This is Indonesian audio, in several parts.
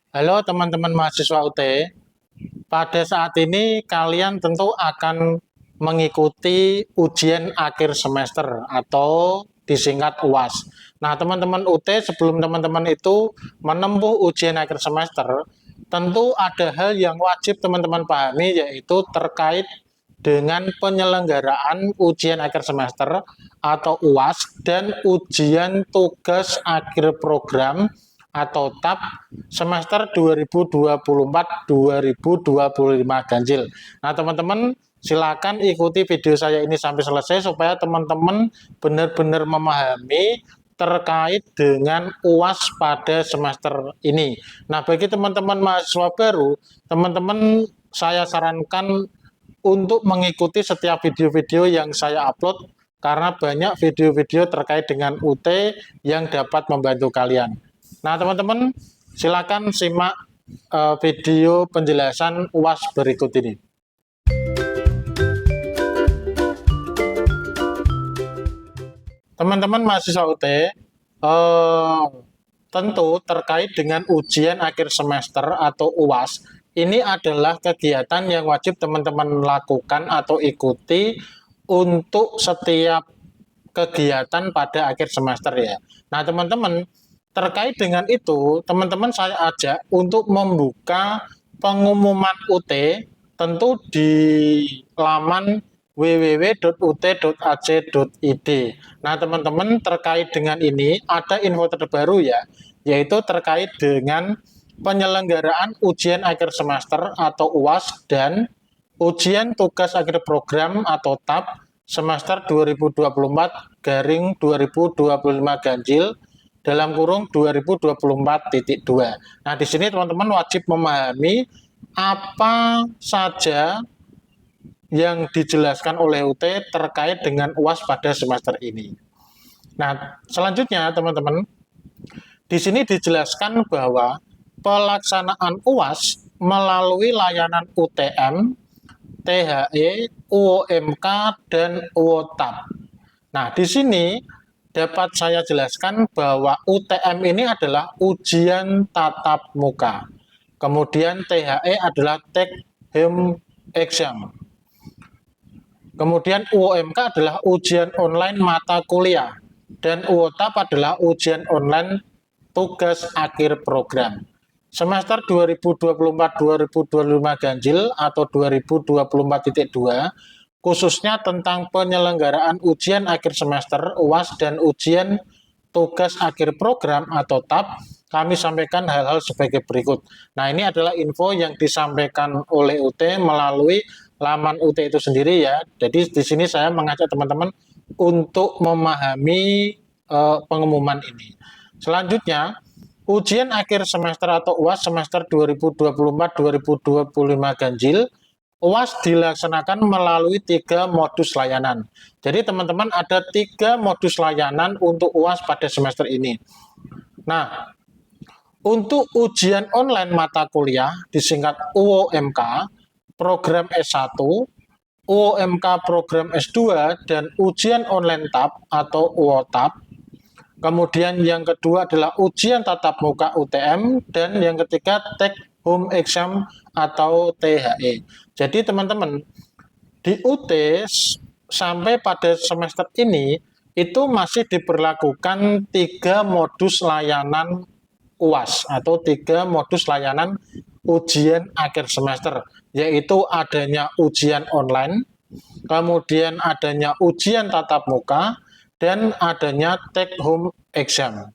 Halo teman-teman mahasiswa UT, pada saat ini kalian tentu akan mengikuti ujian akhir semester atau disingkat UAS. Nah, teman-teman UT sebelum teman-teman itu menempuh ujian akhir semester, tentu ada hal yang wajib teman-teman pahami yaitu terkait dengan penyelenggaraan ujian akhir semester atau UAS dan ujian tugas akhir program atau TAP semester 2024-2025 ganjil. Nah, teman-teman silakan ikuti video saya ini sampai selesai supaya teman-teman benar-benar memahami terkait dengan UAS pada semester ini. Nah, bagi teman-teman mahasiswa baru, teman-teman saya sarankan untuk mengikuti setiap video-video yang saya upload karena banyak video-video terkait dengan UT yang dapat membantu kalian. Nah, teman-teman, silakan simak video penjelasan UAS berikut ini. Teman-teman mahasiswa UT, tentu terkait dengan ujian akhir semester atau UAS, ini adalah kegiatan yang wajib teman-teman lakukan atau ikuti untuk setiap kegiatan pada akhir semester ya. Nah, teman-teman, terkait dengan itu, teman-teman saya ajak untuk membuka pengumuman UT tentu di laman www.ut.ac.id. Nah, teman-teman terkait dengan ini ada info terbaru ya, yaitu terkait dengan penyelenggaraan ujian akhir semester atau UAS dan ujian tugas akhir program atau TAP semester 2024-2025 ganjil dalam kurung 2024.2. Nah, di sini teman-teman wajib memahami apa saja yang dijelaskan oleh UT terkait dengan UAS pada semester ini. Nah, selanjutnya teman-teman, di sini dijelaskan bahwa pelaksanaan UAS melalui layanan UTM, THE, UOMK, dan UOTAP. Nah, di sini dapat saya jelaskan bahwa UTM ini adalah ujian tatap muka. Kemudian THE adalah take home exam. Kemudian UOMK adalah ujian online mata kuliah. Dan UOTAP adalah ujian online tugas akhir program. Semester 2024-2025 ganjil atau 2024.2 khususnya tentang penyelenggaraan ujian akhir semester UAS dan ujian tugas akhir program atau TAP, kami sampaikan hal-hal sebagai berikut. Nah, ini adalah info yang disampaikan oleh UT melalui laman UT itu sendiri ya. Jadi di sini saya mengajak teman-teman untuk memahami pengumuman ini. Selanjutnya, ujian akhir semester atau UAS semester 2024-2025 ganjil, UAS dilaksanakan melalui 3 modus layanan. Jadi teman-teman ada 3 modus layanan untuk UAS pada semester ini. Nah, untuk ujian online mata kuliah disingkat UOMK, program S1, UOMK program S2, dan ujian online TAP atau UOTAP. Kemudian yang kedua adalah ujian tatap muka UTM, dan yang ketiga take home exam atau THE. Jadi teman-teman, di UT sampai pada semester ini itu masih diberlakukan 3 modus layanan UAS atau 3 modus layanan ujian akhir semester, yaitu adanya ujian online, kemudian adanya ujian tatap muka, dan adanya take home exam.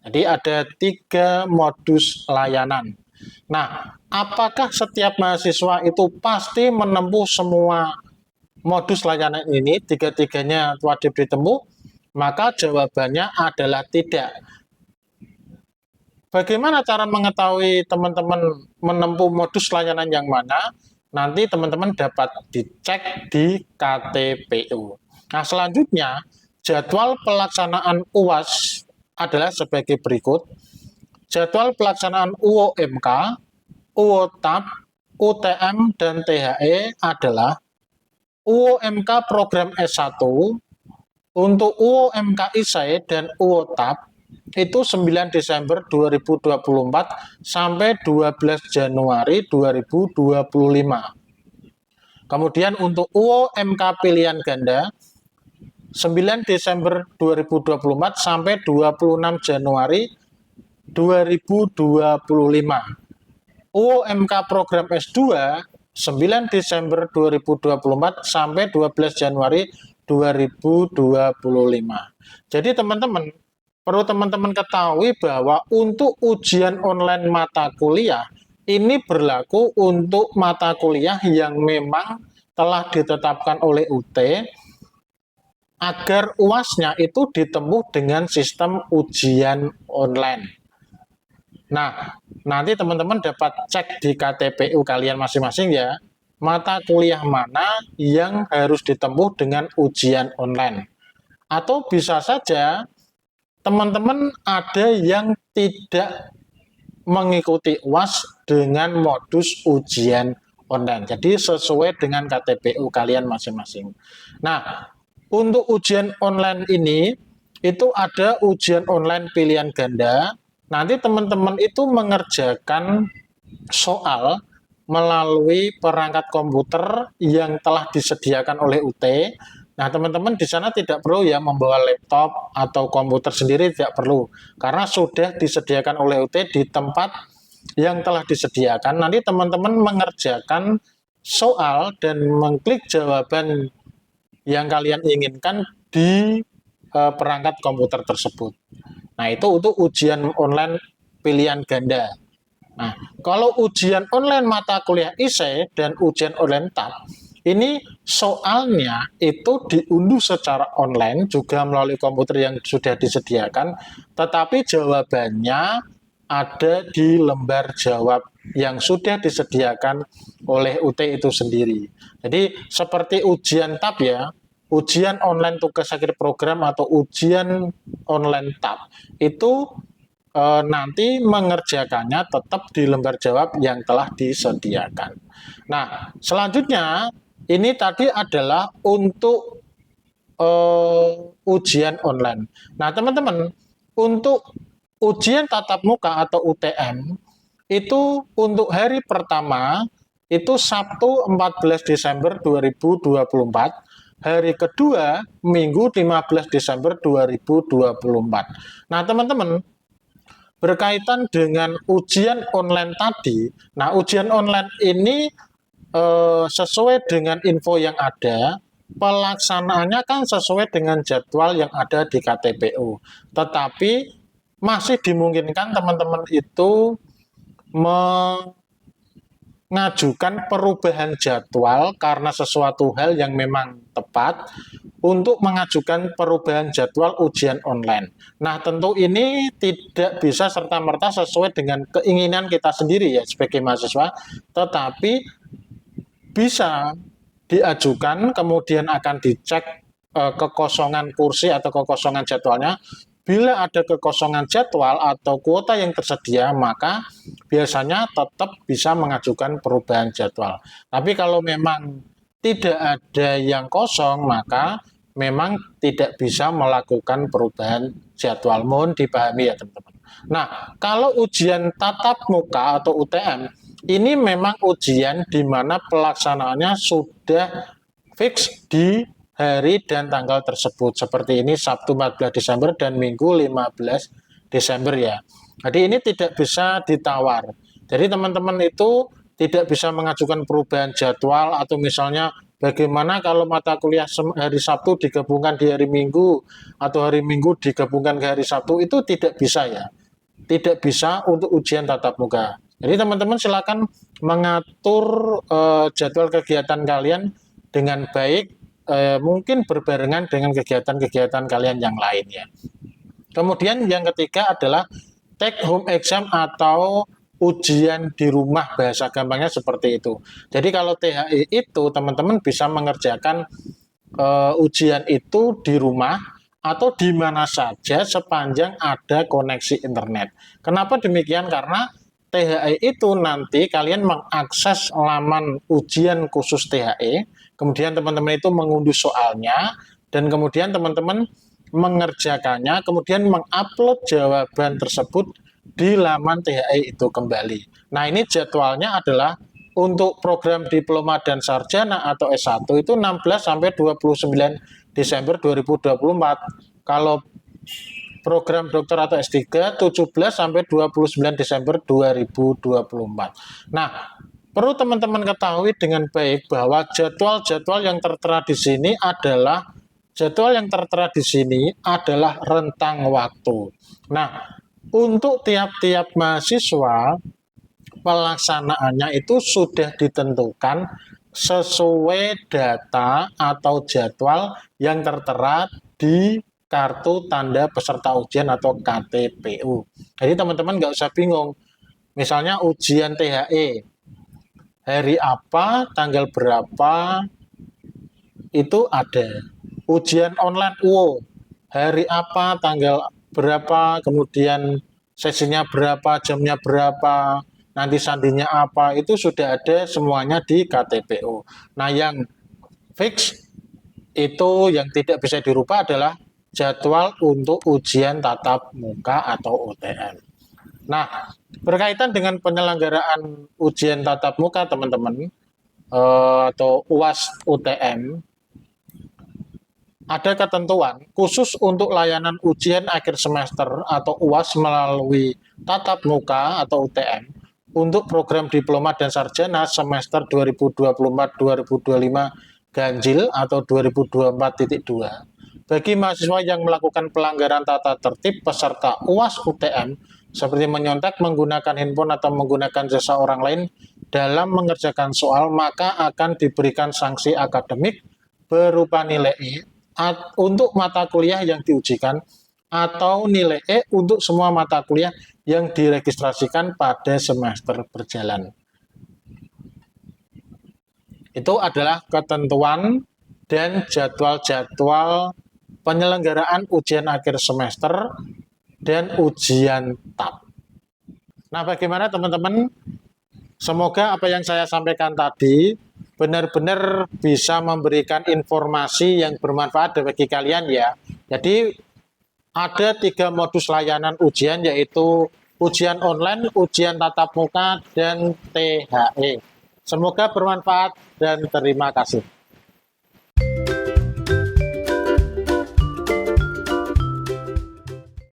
Jadi ada 3 modus layanan. Nah, apakah setiap mahasiswa itu pasti menempuh semua modus layanan ini, 3-tiganya wajib ditempuh? Maka jawabannya adalah tidak. Bagaimana cara mengetahui teman-teman menempuh modus layanan yang mana? Nanti teman-teman dapat dicek di KTPU. Nah, selanjutnya jadwal pelaksanaan UAS adalah sebagai berikut. Jadwal pelaksanaan UOMK, UOTAP, UTM, dan THE adalah UOMK program S1, untuk UOMK ISAE dan UOTAP itu 9 Desember 2024 sampai 12 Januari 2025. Kemudian untuk UOMK pilihan ganda 9 Desember 2024 sampai 26 Januari 2025. UOMK program S2 9 Desember 2024 sampai 12 Januari 2025. Jadi teman-teman, perlu teman-teman ketahui bahwa untuk ujian online mata kuliah ini berlaku untuk mata kuliah yang memang telah ditetapkan oleh UT agar UAS-nya itu ditempuh dengan sistem ujian online. Nah, nanti teman-teman dapat cek di KTPU kalian masing-masing ya, mata kuliah mana yang harus ditempuh dengan ujian online. Atau bisa saja teman-teman ada yang tidak mengikuti UAS dengan modus ujian online. Jadi sesuai dengan KTPU kalian masing-masing. Nah, untuk ujian online ini itu ada ujian online pilihan ganda. Nanti teman-teman itu mengerjakan soal melalui perangkat komputer yang telah disediakan oleh UT. Nah, teman-teman di sana tidak perlu ya membawa laptop atau komputer sendiri, tidak perlu. Karena sudah disediakan oleh UT di tempat yang telah disediakan. Nanti teman-teman mengerjakan soal dan mengklik jawaban yang kalian inginkan di perangkat komputer tersebut. Nah, itu untuk ujian online pilihan ganda. Nah, kalau ujian online mata kuliah ISE dan ujian online TAP, ini soalnya itu diunduh secara online juga melalui komputer yang sudah disediakan, tetapi jawabannya ada di lembar jawab yang sudah disediakan oleh UT itu sendiri. Jadi seperti ujian TAP ya, ujian online tugas akhir program atau ujian online TAP itu nanti mengerjakannya tetap di lembar jawab yang telah disediakan. Nah, selanjutnya ini tadi adalah untuk ujian online. Nah, teman-teman, untuk ujian tatap muka atau UTM itu untuk hari pertama itu Sabtu 14 Desember 2024, hari kedua Minggu 15 Desember 2024. Nah, teman-teman, berkaitan dengan ujian online tadi, nah ujian online ini sesuai dengan info yang ada, pelaksanaannya kan sesuai dengan jadwal yang ada di KTPU. Tetapi masih dimungkinkan teman-teman itu mengajukan perubahan jadwal karena sesuatu hal yang memang tepat untuk mengajukan perubahan jadwal ujian online. Nah, tentu ini tidak bisa serta-merta sesuai dengan keinginan kita sendiri ya sebagai mahasiswa, tetapi bisa diajukan kemudian akan dicek kekosongan kursi atau kekosongan jadwalnya. Bila ada kekosongan jadwal atau kuota yang tersedia, maka biasanya tetap bisa mengajukan perubahan jadwal. Tapi kalau memang tidak ada yang kosong, maka memang tidak bisa melakukan perubahan jadwal. Mohon dipahami ya teman-teman. Nah, kalau ujian tatap muka atau UTM, ini memang ujian di mana pelaksanaannya sudah fix di hari dan tanggal tersebut. Seperti ini Sabtu 14 Desember dan Minggu 15 Desember ya. Jadi ini tidak bisa ditawar. Jadi teman-teman itu tidak bisa mengajukan perubahan jadwal atau misalnya bagaimana kalau mata kuliah hari Sabtu digabungkan di hari Minggu atau hari Minggu digabungkan ke hari Sabtu, itu tidak bisa ya. Tidak bisa untuk ujian tatap muka. Jadi teman-teman silakan mengatur jadwal kegiatan kalian dengan baik, mungkin berbarengan dengan kegiatan-kegiatan kalian yang lainnya. Kemudian yang ketiga adalah take home exam atau ujian di rumah, bahasa gampangnya seperti itu. Jadi kalau THE itu teman-teman bisa mengerjakan ujian itu di rumah atau di mana saja sepanjang ada koneksi internet. Kenapa demikian? Karena THE itu nanti kalian mengakses laman ujian khusus THE, kemudian teman-teman itu mengunduh soalnya, dan kemudian teman-teman mengerjakannya, kemudian mengupload jawaban tersebut di laman THE itu kembali. Nah, ini jadwalnya adalah untuk program diploma dan sarjana atau S1 itu 16 sampai 29 Desember 2024. Kalau program dokter atau S3 17 sampai 29 Desember 2024. Nah, perlu teman-teman ketahui dengan baik bahwa jadwal-jadwal yang tertera di sini adalah rentang waktu. Nah, untuk tiap-tiap mahasiswa pelaksanaannya itu sudah ditentukan sesuai data atau jadwal yang tertera di kartu tanda peserta ujian atau KTPU. Jadi teman-teman nggak usah bingung. Misalnya ujian THE, hari apa, tanggal berapa, itu ada. Ujian online UO, hari apa, tanggal berapa, kemudian sesinya berapa, jamnya berapa, nanti sandinya apa, itu sudah ada semuanya di KTPU. Nah, yang fix itu yang tidak bisa dirubah adalah jadwal untuk ujian tatap muka atau UTM. Nah, berkaitan dengan penyelenggaraan ujian tatap muka teman-teman atau UAS UTM, ada ketentuan khusus untuk layanan ujian akhir semester atau UAS melalui tatap muka atau UTM untuk program diploma dan sarjana semester 2024-2025 ganjil atau 2024.2. Bagi mahasiswa yang melakukan pelanggaran tata tertib peserta UAS UTM seperti menyontek, menggunakan handphone atau menggunakan jasa orang lain dalam mengerjakan soal, maka akan diberikan sanksi akademik berupa nilai E untuk mata kuliah yang diujikan atau nilai E untuk semua mata kuliah yang diregistrasikan pada semester berjalan. Itu adalah ketentuan dan jadwal-jadwal penyelenggaraan ujian akhir semester dan ujian TAP. Nah, bagaimana teman-teman? Semoga apa yang saya sampaikan tadi benar-benar bisa memberikan informasi yang bermanfaat bagi kalian ya. Jadi ada 3 modus layanan ujian, yaitu ujian online, ujian tatap muka, dan THE. Semoga bermanfaat dan terima kasih.